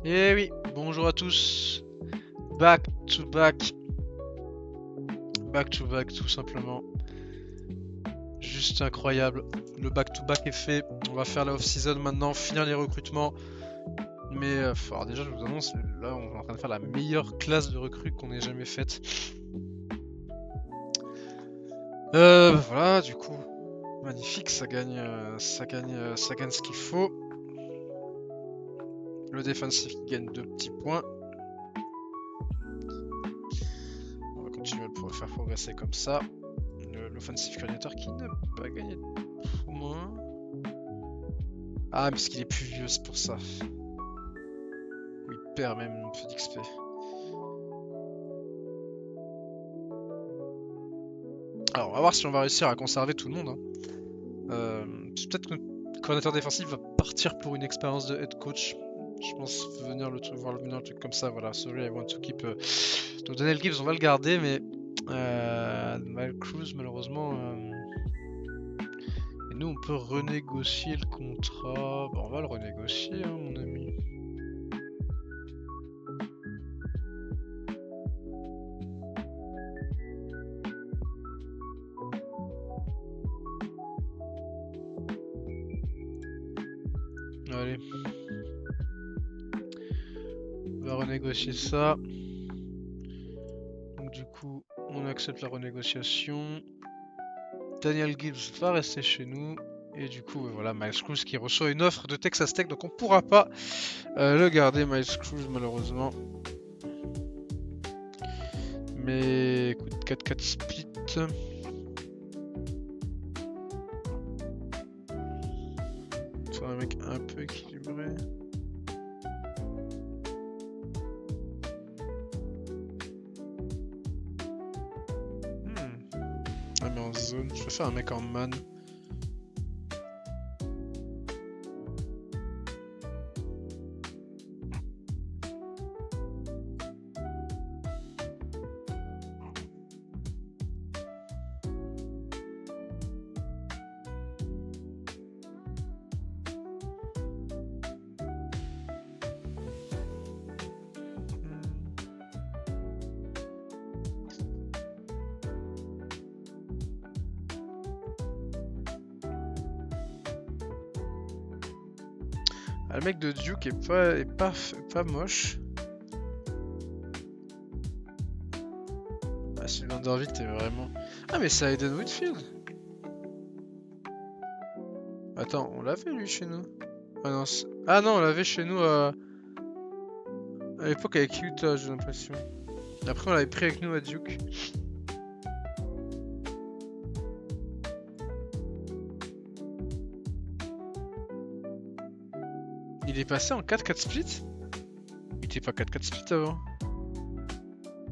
Eh oui, bonjour à tous. Back to back. Back to back, tout simplement. Juste incroyable. Le back to back est fait. On va faire la off-season maintenant, finir les recrutements. Mais alors déjà, je vous annonce, là, on est en train de faire la meilleure classe de recrues qu'on ait jamais faite. Voilà, du coup, magnifique, ça gagne ce qu'il faut. Le défensif qui gagne 2 petits points. On va continuer à le faire progresser comme ça. L'offensive coordinator qui n'a pas gagné de moins. Ah, parce qu'il est plus vieux, c'est pour ça. Oui, il perd même un peu d'XP. Alors, on va voir si on va réussir à conserver tout le monde. Peut-être que notre coordinateur défensif va partir pour une expérience de head coach. Je pense venir voir venir le truc comme ça. Voilà, sorry, I want to keep. Donc, Daniel Gibbs, on va le garder, mais Mal Cruz, malheureusement. Et nous, on peut renégocier le contrat. Bon, on va le renégocier, hein, mon ami. Allez. On va renégocier ça. Donc du coup, on accepte la renégociation. Daniel Gibbs va rester chez nous. Et du coup, voilà, Miles Cruz qui reçoit une offre de Texas Tech. Donc on pourra pas le garder, Miles Cruz, malheureusement. Mais écoute, 4-4 split. C'est un mec un peu équilibré. Ah, mais en zone. Je vais faire un mec en man. Ah, le mec de Duke est pas moche. Ah, Sylvain Dervitt est vraiment... Ah, mais c'est Aiden Whitfield. Attends, on l'avait lui chez nous. Ah non, on l'avait chez nous à l'époque avec Utah, j'ai l'impression. Après, on l'avait pris avec nous à Duke. Il est passé en 4-4 split? Il était pas 4-4 split avant.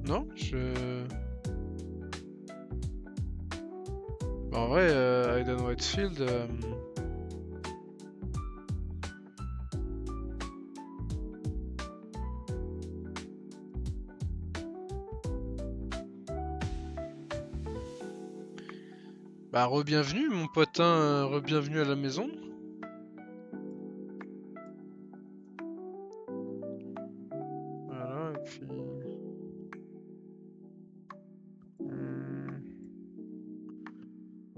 Non? Bah, en vrai, Aiden Whitefield... Bah, re-bienvenue, mon potin, re-bienvenue à la maison. Voilà, et puis...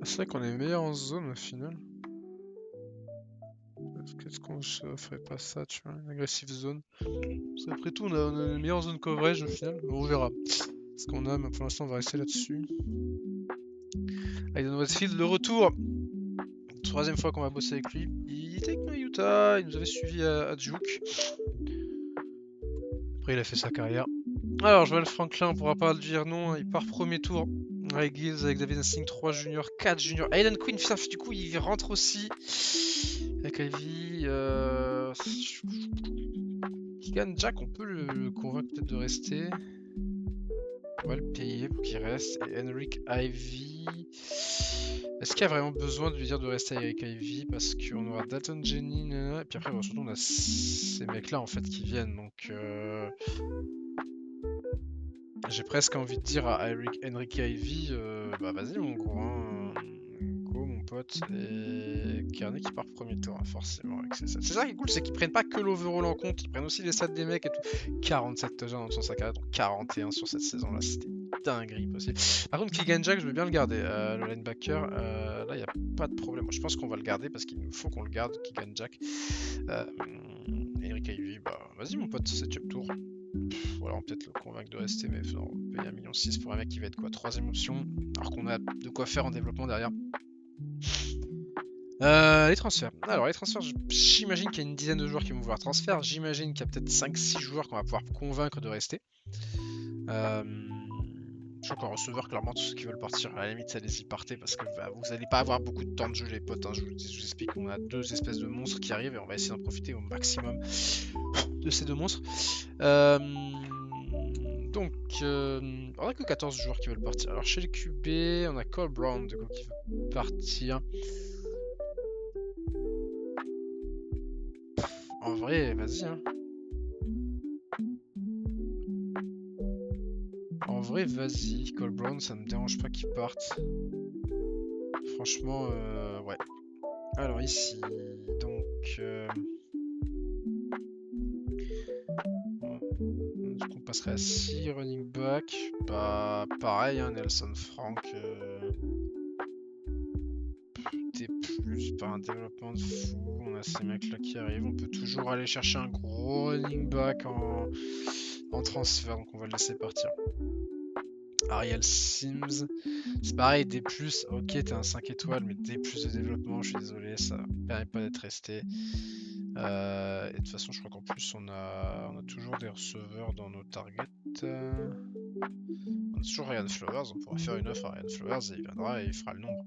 C'est vrai qu'on est meilleur en zone au final. Qu'est-ce qu'on se ferait pas ça, tu vois, une agressive zone. Parce qu'après tout, on a une meilleure zone coverage au final. On verra ce qu'on a, mais pour l'instant, on va rester là-dessus. Aiden Westfield, le retour. Troisième fois qu'on va bosser avec lui. Il était avec nous à Utah, il nous avait suivi à Duke. Après, il a fait sa carrière. Alors, Joel Franklin, on pourra pas le dire non, il part premier tour. Avec Gills, avec David Hastings, 3 juniors, 4 juniors. Aiden Quinn, putain, du coup, il rentre aussi. Avec Ivy. Keegan Jack, on peut le convaincre peut-être de rester. On va le payer pour qu'il reste. Et Henrik Ivy. Est-ce qu'il y a vraiment besoin de lui dire de rester avec Ivy? Parce qu'on aura Dalton Jenny, et puis après, surtout, on a ces mecs-là en fait qui viennent. Donc, j'ai presque envie de dire à Henrik Ivy, bah vas-y mon gros, hein. Go mon pote. Et Kearney qui part premier tour, hein, forcément. C'est ça qui est cool, c'est qu'ils prennent pas que l'overall en compte, ils prennent aussi les stats des mecs et tout. 47 touchdowns dans son sac à dos, 41 sur cette saison-là, c'était dinguerie possible. Par contre, Keegan Jack, je veux bien le garder. Le linebacker, là, il n'y a pas de problème. Je pense qu'on va le garder parce qu'il nous faut qu'on le garde, Keegan Jack. Eric Ivy, bah vas-y mon pote, 7ème tour. Voilà, on va peut-être le convaincre de rester, mais non, payer 1,6 million pour un mec qui va être quoi, 3ème option, alors qu'on a de quoi faire en développement derrière. Les transferts. Alors les transferts, j'imagine qu'il y a une dizaine de joueurs qui vont vouloir transfert. J'imagine qu'il y a peut-être 5-6 joueurs qu'on va pouvoir convaincre de rester. Je crois qu'en receveur, clairement, tous ceux qui veulent partir, à la limite, allez-y, partez parce que bah, vous n'allez pas avoir beaucoup de temps de jeu, les potes. Hein. Je vous explique, on a 2 espèces de monstres qui arrivent et on va essayer d'en profiter au maximum de ces 2 monstres. Donc, on a que 14 joueurs qui veulent partir. Alors, chez les QB, on a Cole Brown du coup, qui veut partir. En vrai, vas-y. Hein. En vrai, vas-y. Cole Brown, ça me dérange pas qu'il parte. Franchement, ouais. Alors ici, donc... on passerait à 6 running back. Bah, pareil, hein, Nelson Frank. Pas un développement de fou. On a ces mecs là qui arrivent. On peut toujours aller chercher un gros running back en transfert. Donc on va le laisser partir. Ariel Sims, c'est pareil, D+, ok t'es un 5 étoiles, mais D+ de développement, je suis désolé, ça ne permet pas d'être resté. Et de toute façon, je crois qu'en plus, on a toujours des receveurs dans nos targets. On a toujours Ryan Flowers, on pourra faire une offre à Ryan Flowers et il viendra et il fera le nombre.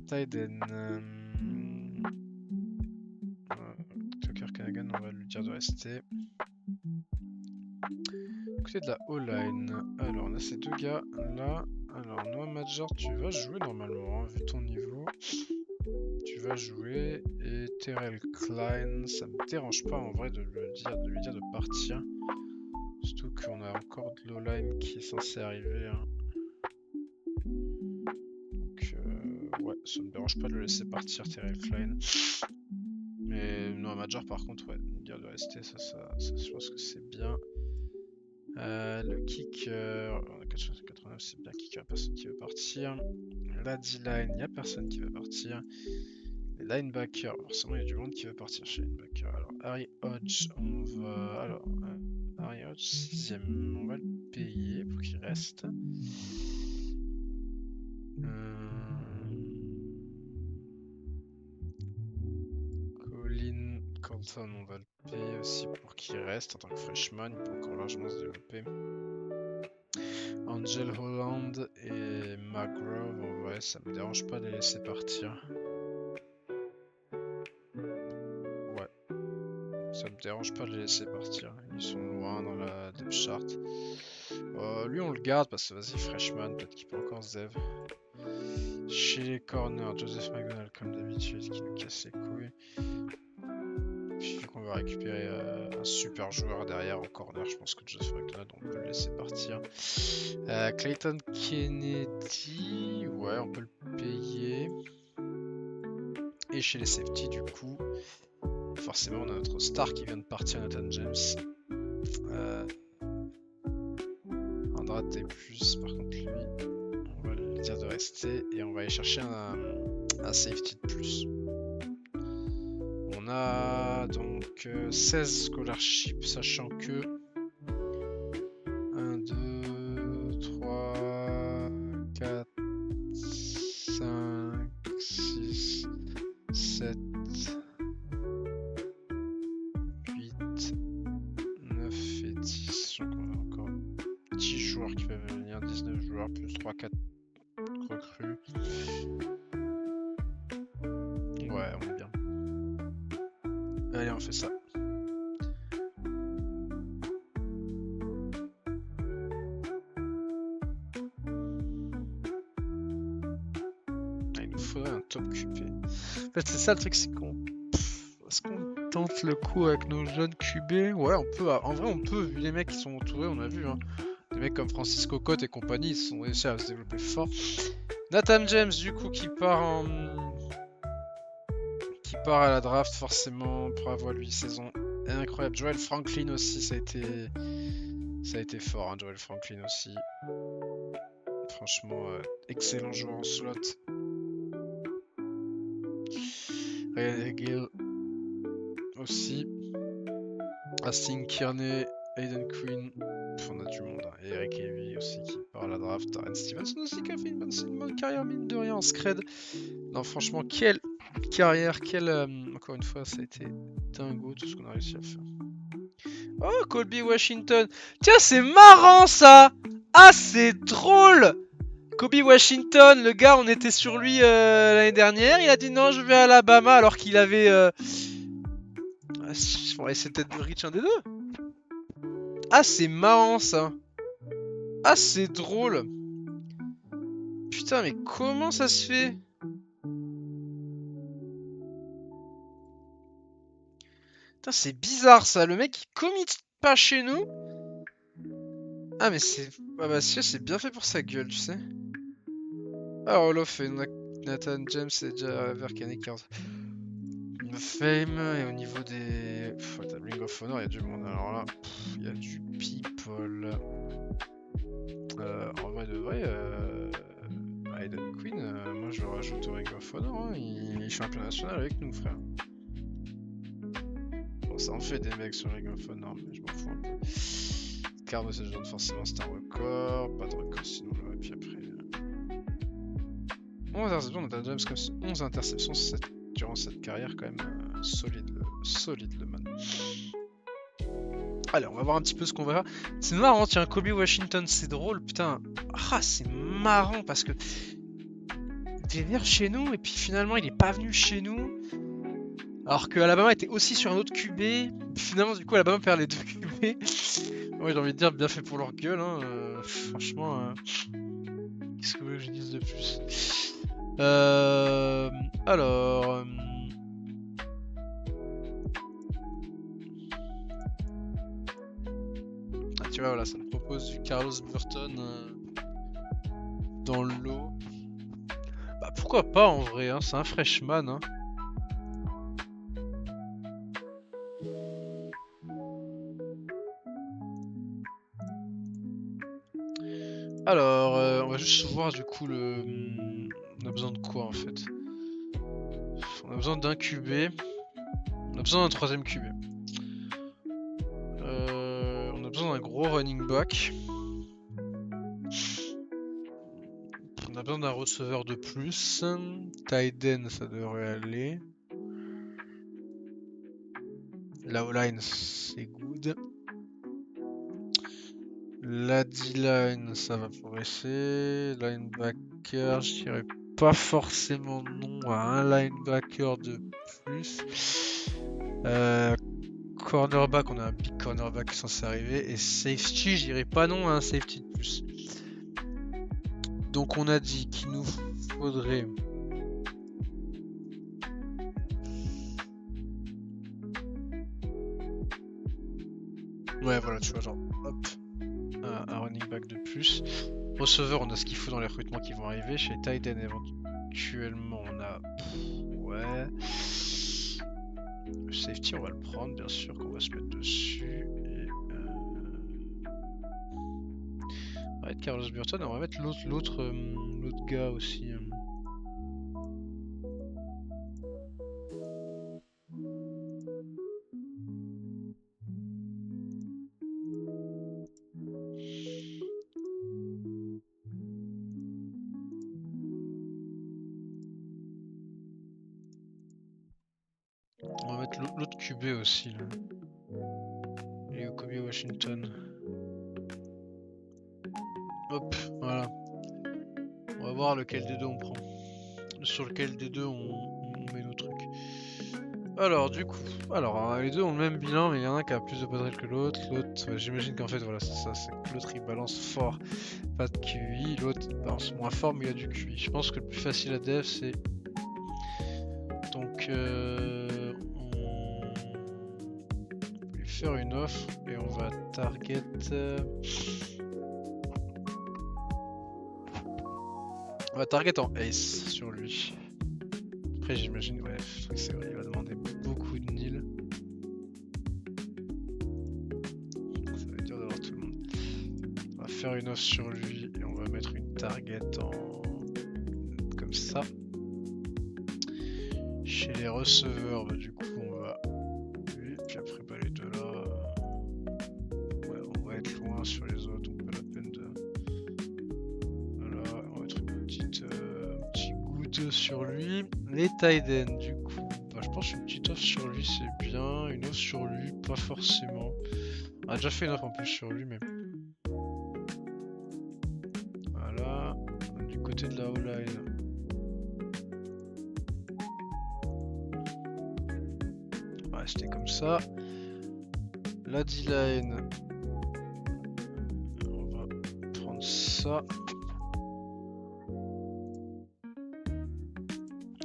Tyden. Tucker Kanagan, on va lui dire de rester. Côté de la O-line, alors on a ces 2 gars là. Alors Noah Major, tu vas jouer normalement, hein, vu ton niveau. Tu vas jouer. Et Terrell Klein, ça me dérange pas en vrai de lui dire de partir. Surtout qu'on a encore de l'O-line qui est censé arriver. Hein. Donc ouais, ça me dérange pas de le laisser partir, Terrell Klein. Mais Noah Major par contre, ouais, dire de rester, ça je pense que c'est bien. Le kicker, on a 489, c'est bien kicker, personne qui veut partir. La D-line, il n'y a personne qui veut partir. Les linebackers, forcément il y a du monde qui veut partir chez les linebackers. Alors Harry Hodge, on va... Alors, Harry Hodge, 6ème, on va le payer pour qu'il reste. Colin Colton, on va le payer aussi pour qu'il reste en tant que freshman, il peut encore largement se développer. Angel Holland et McGraw, ouais, ça me dérange pas de les laisser partir. Ouais, ça me dérange pas de les laisser partir. Ils sont loin dans la depth chart. Lui, on le garde parce que vas-y, freshman, peut-être qu'il peut encore se dev. Chez les corners, Joseph McDonald, comme d'habitude, qui nous casse les couilles. Puis vu qu'on va récupérer un super joueur derrière en corner, je pense que Joseph McDonald, on peut le laisser partir. Clayton Kennedy, ouais, on peut le payer. Et chez les safety, du coup, forcément, on a notre star qui vient de partir, Nathan James. Andrade T+, par contre, lui, on va lui dire de rester et on va aller chercher un safety de plus. On a donc 16 scholarships, sachant que 1, 2, 3, 4, 5, 6, 7, 8, 9 et 10. Donc on a encore 10 joueurs qui peuvent venir, 19 joueurs plus 3, 4 recrues. Ouais, on est bien. Allez, on fait ça. Il nous faudrait un top QB. En fait, c'est ça le truc, c'est qu'on... Est-ce qu'on tente le coup avec nos jeunes QB? Ouais, on peut. En vrai, on peut, vu les mecs qui sont entourés, on a vu. Hein. Des mecs comme Francisco Cote et compagnie, ils sont réussi à se développer fort. Nathan James, du coup, qui part à la draft, forcément. Bravo à lui, saison incroyable. Joel Franklin aussi, ça a été fort, hein, Joel Franklin aussi. Franchement, excellent joueur en slot. Ryan Gill aussi. Astin Kearney, Aiden Quinn. On a du monde. Hein. Et Eric Levy aussi qui part à la draft. Darren Stevenson aussi qui a fait une bonne carrière, mine de rien, en scred. Non, franchement, quelle carrière, encore une fois, ça a été dingo tout ce qu'on a réussi à faire. Oh, Colby Washington. Tiens, c'est marrant ça. Ah, c'est drôle. Kobe Washington, le gars, on était sur lui l'année dernière. Il a dit non, je vais à Alabama alors qu'il avait. Ouais, c'est peut-être Rich un des deux. Ah, c'est marrant ça. Ah, c'est drôle. Putain, mais comment ça se fait? Putain, c'est bizarre ça. Le mec, il commit pas chez nous. Ah, mais c'est. Ah, bah, si, c'est bien fait pour sa gueule, tu sais. Ah, Hall of Fame, Nathan James et déjà Verkanic. Fame et au niveau des. Ring of Honor, il y a du monde. Alors là, il y a du people. En vrai de vrai, Aiden Quinn, moi je le rajoute au Ring of Honor. Hein, il est champion national avec nous, frère. Bon, ça en fait des mecs sur Ring of Honor, mais je m'en fous un peu. Carlos et John, forcément, c'est un record. Pas de record sinon, là, et puis après. 11 interceptions, Nathan James, comme 11 interceptions durant cette carrière, quand même solide le man. Allez, on va voir un petit peu ce qu'on verra. C'est marrant, tiens, Kobe Washington, c'est drôle, putain. Ah, c'est marrant parce que il devait venir chez nous et puis finalement il est pas venu chez nous. Alors que Alabama était aussi sur un autre QB. Finalement, du coup, Alabama perd les deux QB. Ouais, j'ai envie de dire bien fait pour leur gueule. Hein. Franchement, qu'est-ce que vous voulez que je dise de plus? Alors. Ah, tu vois, voilà, ça me propose du Carlos Burton dans le lot. Bah, pourquoi pas en vrai, hein, c'est un freshman. Hein. Alors, on va juste voir du coup on a besoin de quoi en fait? On a besoin d'un QB. On a besoin d'un troisième QB. On a besoin d'un gros running back. On a besoin d'un receveur de plus. Tight end, ça devrait aller. La O-line, c'est good. La D-line, ça va progresser. Linebacker, je dirais pas forcément non à un linebacker de plus. Cornerback, on a un big cornerback qui est censé arriver. Et safety, je dirais pas non à un safety de plus. Donc on a dit qu'il nous faudrait... Ouais, voilà, tu vois, genre, hop, un running back de plus. Receveur, on a ce qu'il faut dans les recrutements qui vont arriver. Chez Titan, éventuellement, on a... ouais. Le safety, on va le prendre, bien sûr, qu'on va se mettre dessus. Et... on va mettre Carlos Burton, on va mettre l'autre gars aussi. On va mettre l'autre QB aussi, là. Et Kobe Washington. Hop, voilà. On va voir lequel des deux on prend. Sur lequel des deux on met nos trucs. Alors, du coup, les deux ont le même bilan, mais il y en a un qui a plus de potentiel que l'autre. L'autre, j'imagine qu'en fait, voilà, c'est ça. C'est que l'autre il balance fort, pas de QI. L'autre balance moins fort, mais il a du QI. Je pense que le plus facile à dev, c'est. Donc, on va lui faire une offre et on va target. On va target en ace sur lui. Après j'imagine, ouais, je trouve que c'est vrai, il va demander beaucoup de nil. Ça va être dur d'avoir tout le monde. On va faire une offre sur lui et on va mettre une target en... comme ça. Chez les receveurs, bah, du coup on va... lui, puis après bah, les deux là... ouais, on va être loin sur les autres, donc pas la peine de... Voilà, on va mettre une petite... petit good sur lui. Les tight ends, du coup, bah, je pense qu'une petite offre sur lui c'est bien, une offre sur lui pas forcément. On a déjà fait une offre en plus sur lui, mais... Voilà, du côté de la O-line. On va rester comme ça. La D-line, on va prendre ça.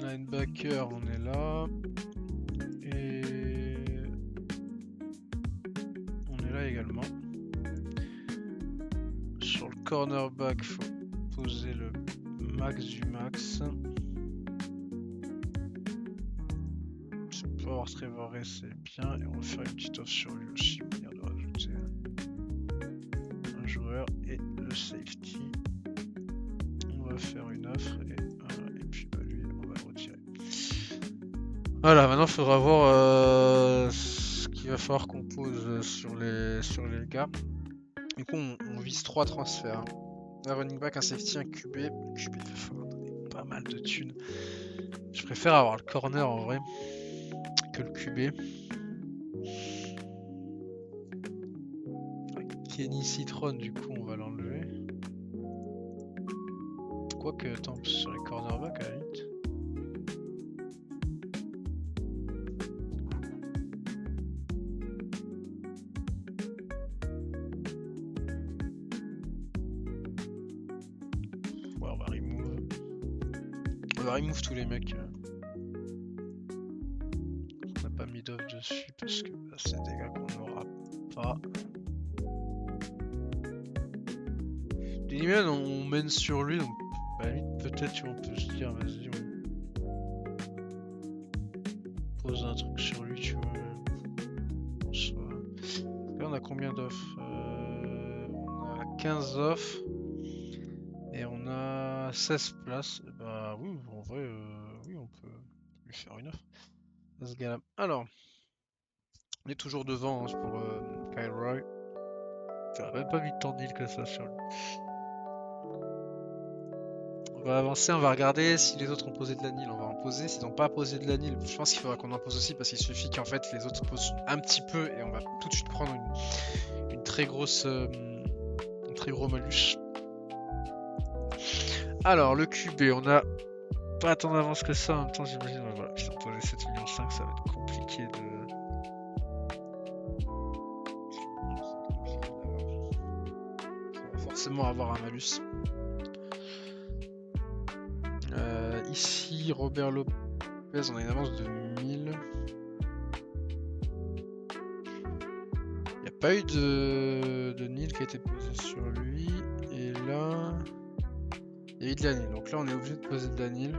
Linebacker, on est là. Et on est là également. Sur le cornerback, faut poser le max du max. Si on peut avoir Trevor Ray, c'est bien. Et on va faire une petite offre sur lui aussi. On va rajouter un joueur et le safety. On va faire une offre et puis bah, lui, on va le retirer. Voilà, maintenant il faudra voir ce qu'il va falloir qu'on pose sur les gars. Du coup, on vise 3 transferts. Un running back, un safety, un QB. Le QB, il va falloir donner pas mal de thunes. Je préfère avoir le corner en vrai que le QB. Kenny Citron, du coup, on va l'enlever. Quoique, tant sur les cornerbacks à la limite. Ouais, on va remove. On va remove tous les mecs. On n'a pas mis d'off dessus parce que bah, c'est des gars qu'on n'aura pas. Diliman, on mène sur lui, donc à la limite, peut-être on peut se dire, vas-y, on pose un truc sur lui, tu vois. Là, on a combien d'offres on a 15 offres et on a 16 places. Et bah oui, en vrai, oui, on peut lui faire une offre à ce gars-là. Alors, on est toujours devant hein, pour Kyle Roy. Ça a même pas mis tant de deal que ça sur lui. On va avancer, on va regarder si les autres ont posé de la nil, on va en poser. S'ils n'ont pas posé de la nil, je pense qu'il faudra qu'on en pose aussi parce qu'il suffit qu'en fait les autres posent un petit peu et on va tout de suite prendre une très grosse, un très gros malus. Alors le QB, on a pas tant d'avance que ça, en même temps j'imagine, voilà, si on posait 7,5 millions, ça va être compliqué de... On va forcément avoir un malus. Ici, Robert Lopez, on a une avance de 1000. Il n'y a pas eu de nil qui a été posé sur lui. Et là, il y a eu de la nil. Donc là, on est obligé de poser de la nil.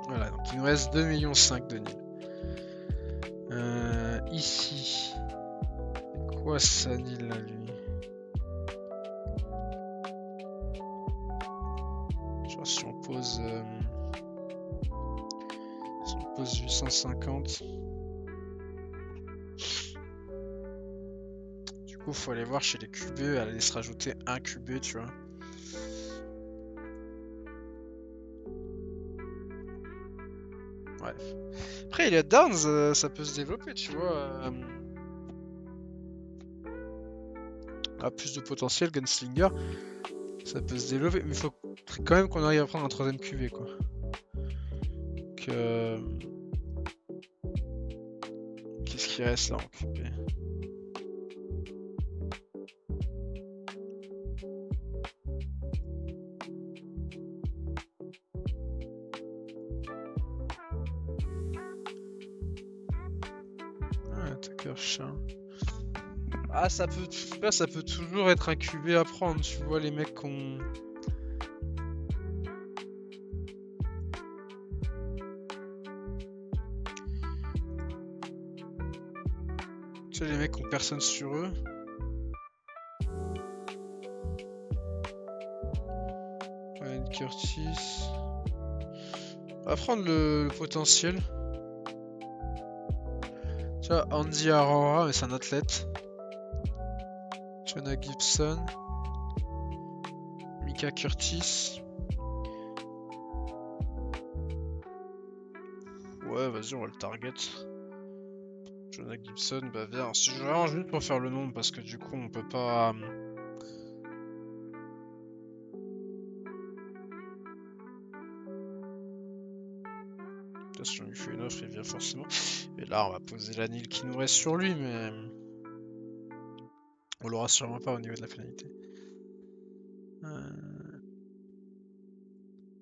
Voilà, donc il nous reste 2,5 millions de nil. Ici, quoi ça nil là, lui? Genre si on pose 850. Du coup, faut aller voir chez les QB, elle allait se rajouter un QB, tu vois. Bref. Après, Elliot Downs, ça peut se développer, tu vois. A plus de potentiel, Gunslinger. Ça peut se développer, mais il faut quand même qu'on arrive à prendre un troisième QB, quoi. Donc, qu'est-ce qui reste là en QB? Ah, Tucker Chat. Ah, ça peut toujours être un QB à prendre, tu vois, les mecs qu'on... Tu sais, les mecs qui ont personne sur eux. Ryan Curtis. On va prendre le potentiel. Tu vois, Andy Arora, mais c'est un athlète. Jonah Gibson. Mika Curtis. Ouais, vas-y, on va le target. Jonah Gibson, bah viens. C'est vraiment juste pour faire le nombre, parce que du coup, on peut pas... Si on lui fait une offre, il vient forcément. Et là, on va poser l'anil qui nous reste sur lui, mais... On l'aura sûrement pas au niveau de la finalité.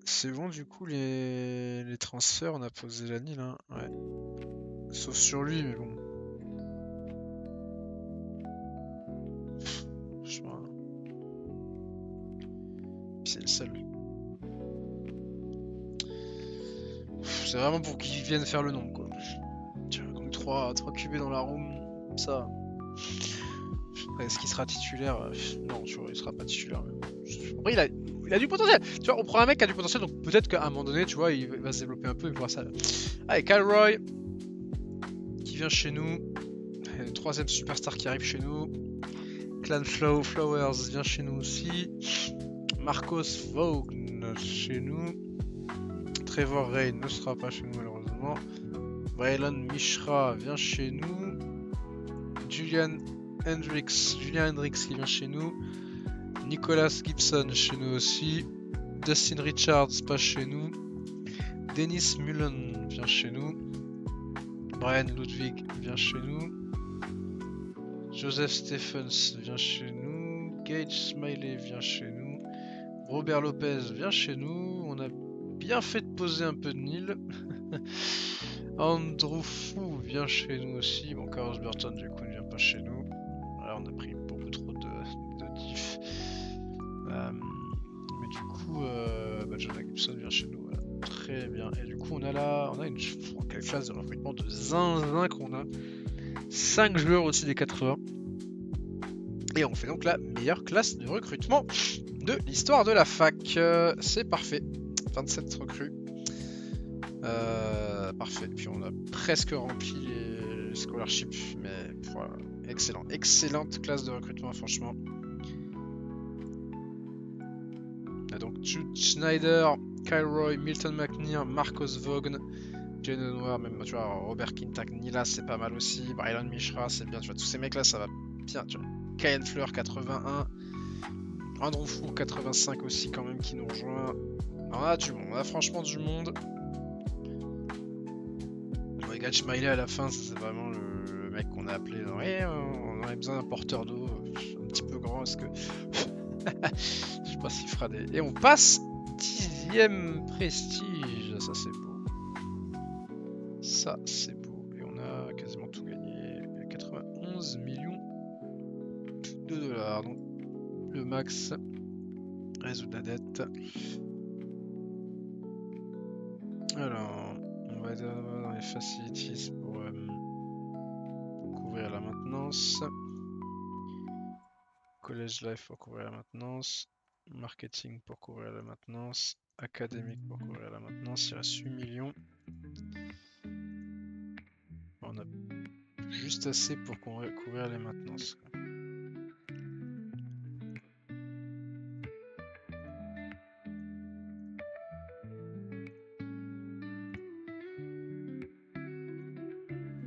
C'est bon, du coup, les transferts, on a posé l'anil, hein. Ouais. Sauf sur lui, mais bon. Je vois. C'est le seul. C'est vraiment pour qu'ils viennent faire le nombre, quoi. Tiens, comme 3 QB dans la room, ça. Est-ce qu'il sera titulaire? Non, tu vois, il sera pas titulaire. Après, il a du potentiel. Tu vois, on prend un mec qui a du potentiel, donc peut-être qu'à un moment donné, tu vois, il va se développer un peu et voir ça. Allez, Kyle Roy, qui vient chez nous. Le troisième superstar qui arrive chez nous. Clan Flowers vient chez nous aussi. Marcos Vaughn chez nous. Trevor Ray ne sera pas chez nous malheureusement. Braylon Mishra vient chez nous. Julian Hendricks qui vient chez nous. Nicholas Gibson chez nous aussi. Dustin Richards pas chez nous. Dennis Mullen vient chez nous. Brian Ludwig vient chez nous. Joseph Stephens vient chez nous. Gage Smiley vient chez nous. Robert Lopez vient chez nous. On a bien fait de poser un peu de Nil. Andrew Fou vient chez nous aussi. Bon, Carlos Burton du coup ne vient pas chez nous. Là on a pris beaucoup trop de diff. Mais du coup, Jonah Gibson vient chez nous. Voilà. Très bien. Et du coup on a une classe de recrutement de zinzin qu'on a. 5 joueurs au-dessus des 80. Et on fait donc la meilleure classe de recrutement de l'histoire de la fac. C'est parfait. 27 recrues. Parfait. Puis on a presque rempli les scholarships. Mais voilà. Excellent. Excellente classe de recrutement, franchement. On a donc Jude Schneider, Kyle Roy, Milton McNear, Marcos Vaughn, Jane Noir, même tu vois, Robert Kintack, Nila, c'est pas mal aussi. Braylon Mishra, c'est bien. Tu vois, tous ces mecs là, ça va bien. Tu vois. Kyle Fleur 81. Andrew Fou 85 aussi quand même qui nous rejoint. On a du monde, on a franchement du monde. Gage Smiley à la fin, c'est vraiment le mec qu'on a appelé. Ouais, on aurait besoin d'un porteur d'eau un petit peu grand. Est-ce que. Je sais pas s'il fera des. Et on passe 10e prestige. Ça c'est beau. Ça c'est beau. Et on a quasiment tout gagné. 91 millions de dollars. Donc le max. Résoudre la dette. Alors, on va dans les facilities pour couvrir la maintenance. College Life pour couvrir la maintenance. Marketing pour couvrir la maintenance. Académique pour couvrir la maintenance. Il reste 8 millions. On a juste assez pour couvrir les maintenances.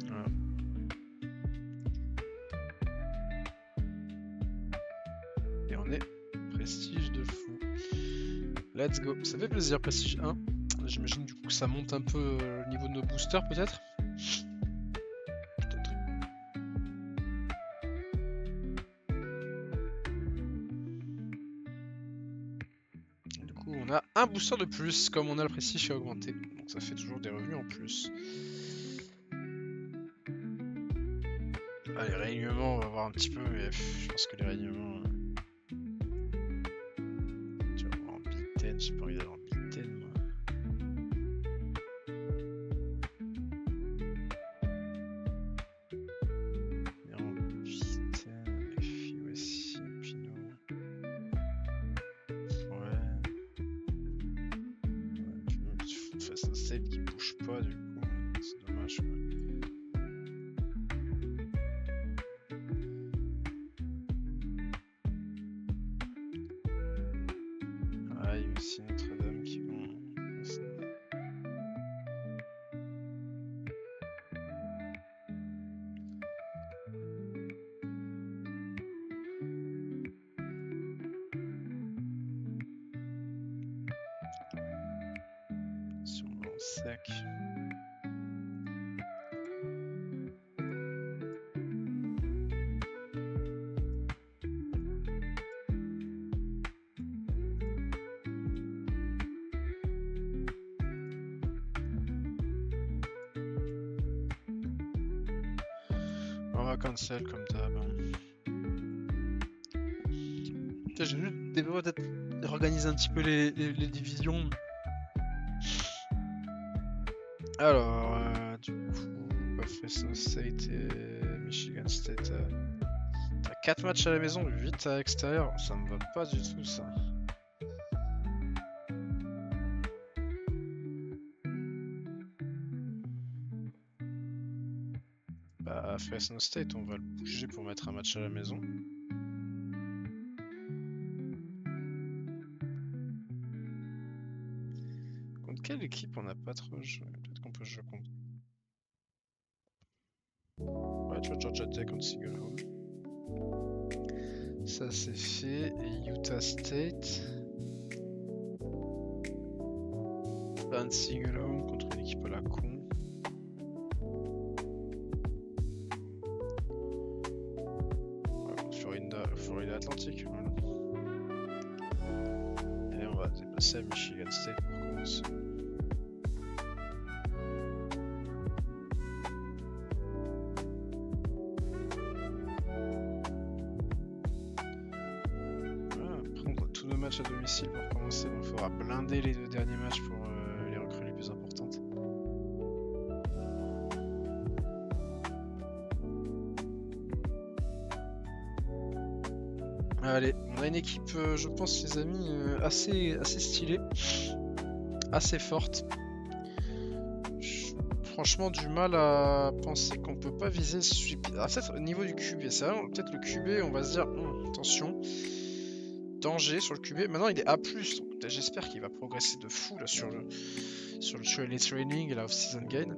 Voilà. Et on est prestige de fou. Let's go. Ça fait plaisir, prestige 1. J'imagine du coup que ça monte un peu le niveau de nos boosters peut-être. Du coup on a un booster de plus comme on a le prestige qui a augmenté. Donc ça fait toujours des revenus en plus. Ah, les réalignements, on va voir un petit peu, mais je pense que les réalignements. Tu vas voir en Big Ten, j'ai pas envie d'aller en Big Ten, moi. Et en Big Ten, FI aussi, Pinot. Ouais. Tu fasses un save qui bouge pas, du coup, c'est dommage, quoi. Ah, il y a aussi Notre-Dame qui vont. Si on va en sec. On va cancel comme d'hab. J'ai juste peut-être organiser un petit peu les divisions. Alors, du coup, Fresno State et Michigan State. T'as 4 matchs à la maison, 8 à l'extérieur. Ça me va pas du tout, ça. Bah, Fresno State, on va le bouger pour mettre un match à la maison. Contre quelle équipe on n'a pas trop joué? Peut-être qu'on peut jouer contre. Ouais, tu vois, Georgia Tech contre Single Home. Ça c'est fait. Et Utah State. Ban Single Home contre une équipe à la con. Ouais, contre Florida Atlantique. Voilà. Et on va dépasser à Michigan State pour commencer. À domicile pour commencer, donc il faudra blinder les 2 derniers matchs pour les recrues les plus importantes. Allez, on a une équipe, je pense les amis, assez stylée, assez forte. Franchement du mal à penser qu'on peut pas viser peut-être au niveau du QB, c'est vraiment peut-être le QB, on va se dire attention. Danger sur le QB. Maintenant il est A+, donc j'espère qu'il va progresser de fou là sur le training et la off-season gain.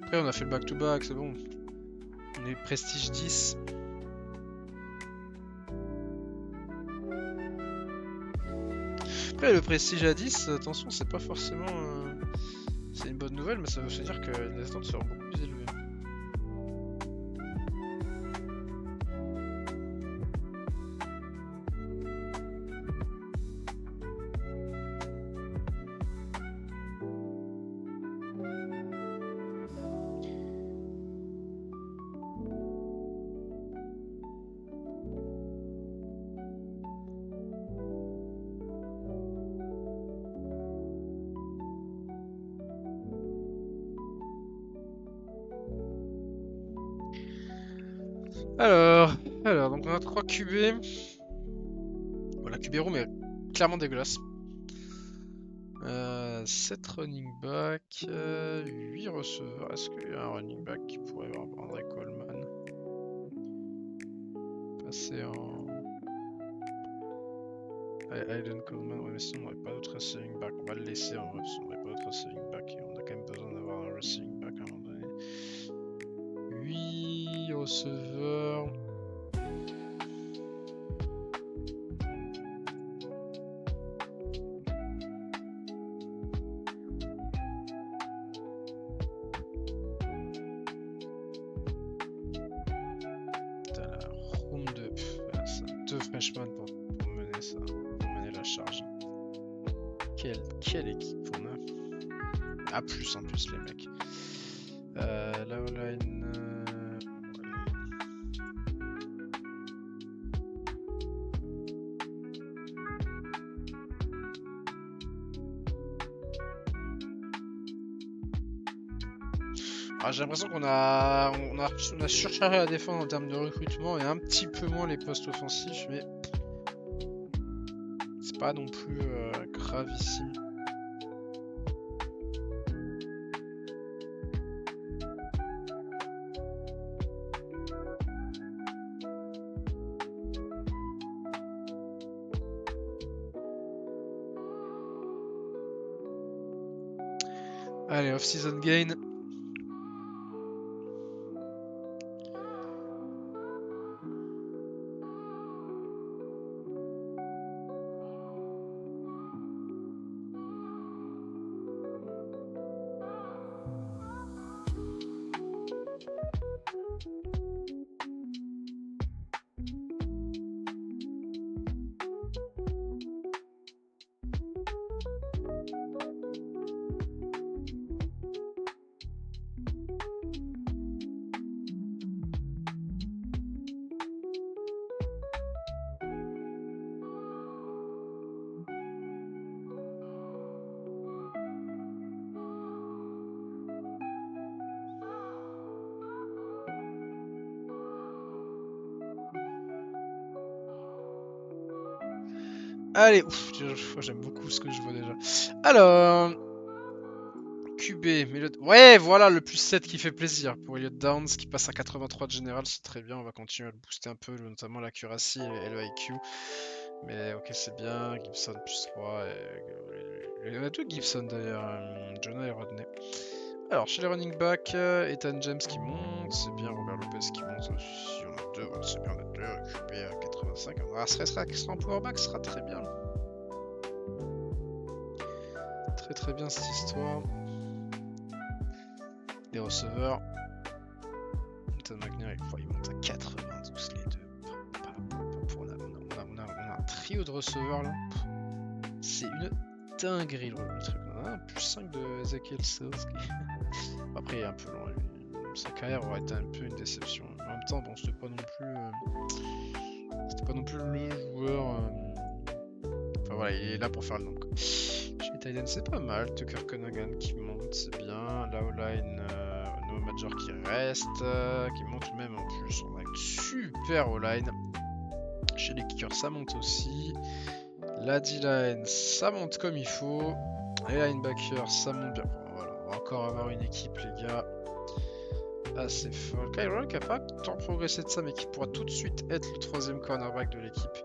Après on a fait le back-to-back, c'est bon. On est prestige 10. Après le prestige à 10, attention c'est pas forcément... c'est une bonne nouvelle, mais ça veut se dire que les attentes seront beaucoup plus élevées. Alors, donc on a 3 QB. Voilà, QB room est clairement dégueulasse. 7 running back, 8 receveurs. Est-ce qu'il y a un running back qui pourrait avoir André Coleman? Passer en... Aiden Coleman, ouais mais sinon on n'aurait pas d'autre receiving back. On va le laisser en vrai, parce qu'on n'aurait pas d'autre receiving back. Et on a quand même besoin d'avoir un receiving back à un moment donné. 8 receveurs. Freshman pour mener ça, pour mener la charge. Quelle équipe on a? Ah, plus en plus, les mecs. La O-line. Ah, j'ai l'impression qu'on a surchargé la défense en termes de recrutement et un petit peu moins les postes offensifs, mais c'est pas non plus gravissime. Allez, off-season gain. Allez, ouf, j'aime beaucoup ce que je vois déjà. Alors, QB, ouais, voilà le plus 7 qui fait plaisir pour Elliot Downs qui passe à 83 de général, c'est très bien. On va continuer à le booster un peu, notamment l'accuracy et le IQ. Mais ok, c'est bien. Gibson plus 3. Il y en a deux Gibson d'ailleurs, Jonah et Rodney. Alors, chez les running backs, Ethan James qui monte, c'est bien. Robert Lopez qui monte aussi. On a deux, c'est bien, on a deux. QB à 85. Ah, sera en power back, ce sera très bien. Très bien cette histoire. Les receveurs. Nathan McNair, il monte à 92 les deux. On a un trio de receveurs là. C'est une dinguerie le truc. On a un plus 5 de Ezekiel Sales. Après il est un peu long. Sa carrière aurait été un peu une déception. En même temps, bon, c'était pas non plus le joueur. Enfin voilà, il est là pour faire le nom. Chez Titan, c'est pas mal. Tucker Conaghan qui monte, c'est bien. La O-line, No Major qui reste, qui monte même en plus. On a une super O-line. Chez les kickers, ça monte aussi. La D-line, ça monte comme il faut. Les linebackers, ça monte bien. Bon, voilà, on va encore avoir une équipe, les gars, assez folle. Kyle qui a pas tant progressé de ça, mais qui pourra tout de suite être le troisième cornerback de l'équipe.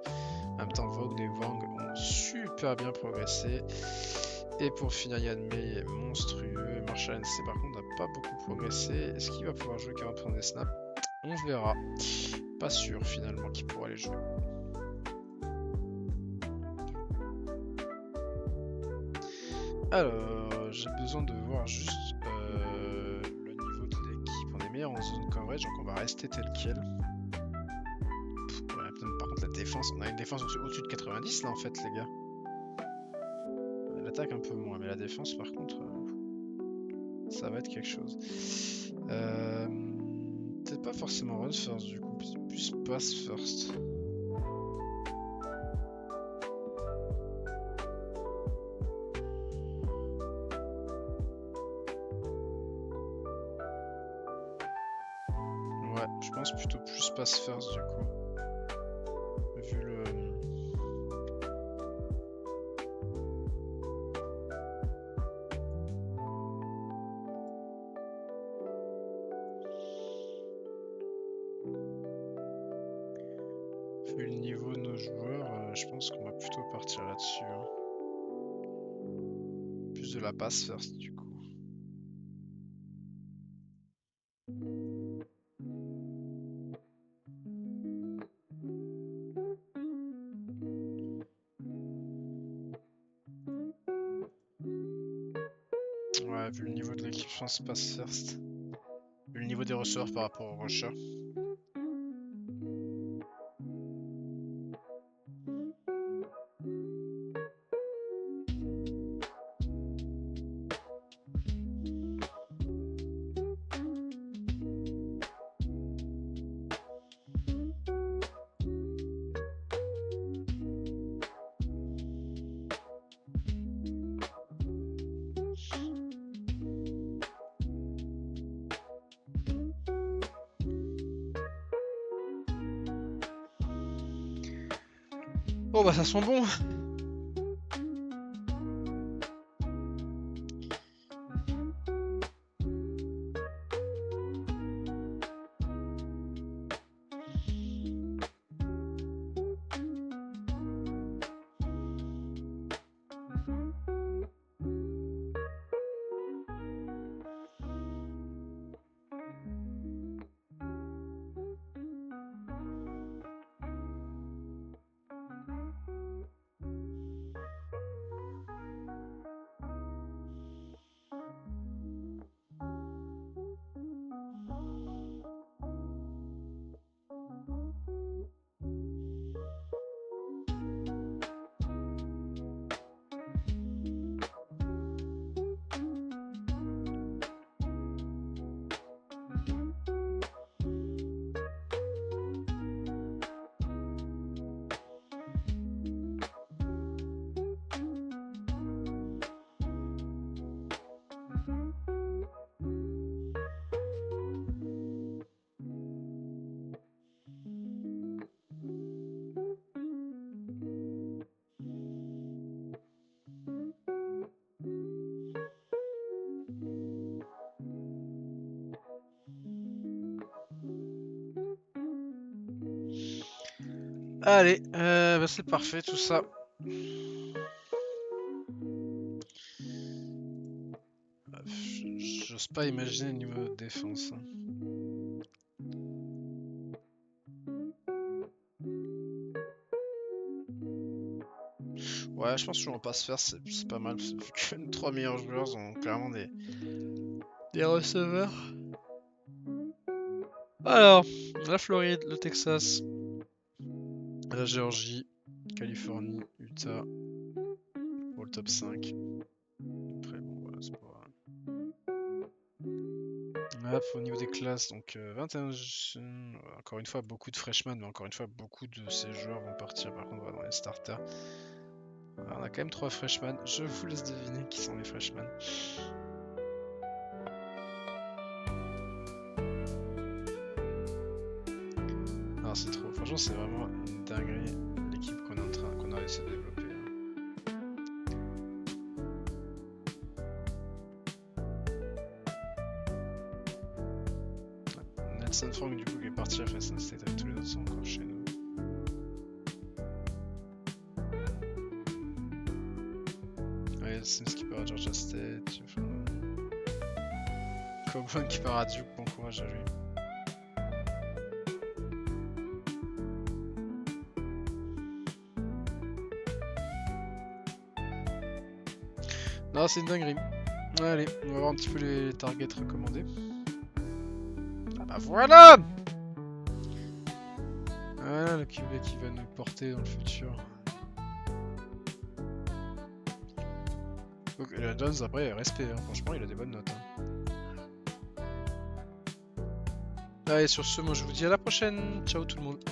En même temps, Vogue et Wang ont super bien progressé. Et pour finir, Yann May est monstrueux. Marshall NC par contre n'a pas beaucoup progressé. Est-ce qu'il va pouvoir jouer 40 points des snaps? On verra. Pas sûr finalement qu'il pourra les jouer. Alors, j'ai besoin de voir juste le niveau de l'équipe. On est meilleur en zone coverage, donc on va rester tel quel. Ouais, par contre, la défense, on a une défense au-dessus de 90 là en fait, les gars. L'attaque un peu moins, mais la défense par contre, ça va être quelque chose. Peut-être pas forcément run first du coup, plus pass first. Ouais, je pense plutôt plus pass first du coup. Vu le... Vu le niveau de nos joueurs, je pense qu'on va plutôt partir là-dessus. Hein. Plus de la pass first du coup. Ouais, vu le niveau de l'équipe, je pense pass first. Vu le niveau des receveurs par rapport au rusher. Oh bah ça sent bon. Allez, bah c'est parfait tout ça. J'ose pas imaginer le niveau de défense. Hein. Ouais, je pense qu'on va pas se faire, c'est pas mal. Vu que nos 3 meilleurs joueurs ont clairement des receveurs. Alors, la Floride, le Texas, la Géorgie, Californie, Utah pour le top 5. Après, bon, voilà, c'est pas grave. Hop, au niveau des classes, donc 21. Encore une fois, beaucoup de freshmen, mais encore une fois, beaucoup de ces joueurs vont partir par contre dans les starters. Alors, on a quand même 3 freshmen. Je vous laisse deviner qui sont les freshmen. Non, c'est trop. Franchement, c'est vraiment une dinguerie l'équipe qu'on a réussi à développer. Nelson Frank, du coup, qui est parti à Fresno State avec tous les autres sont encore chez nous. Ouais, Sims qui part à Georgia State. Coburn qui part à Duke, bon courage à lui. Non, c'est une dinguerie. Allez, on va voir un petit peu les targets recommandés. Ah bah voilà! Voilà le QB qui va nous porter dans le futur. Donc, la Jones, après, respect, hein. Franchement, il a des bonnes notes. Hein. Allez, sur ce, moi je vous dis à la prochaine. Ciao tout le monde.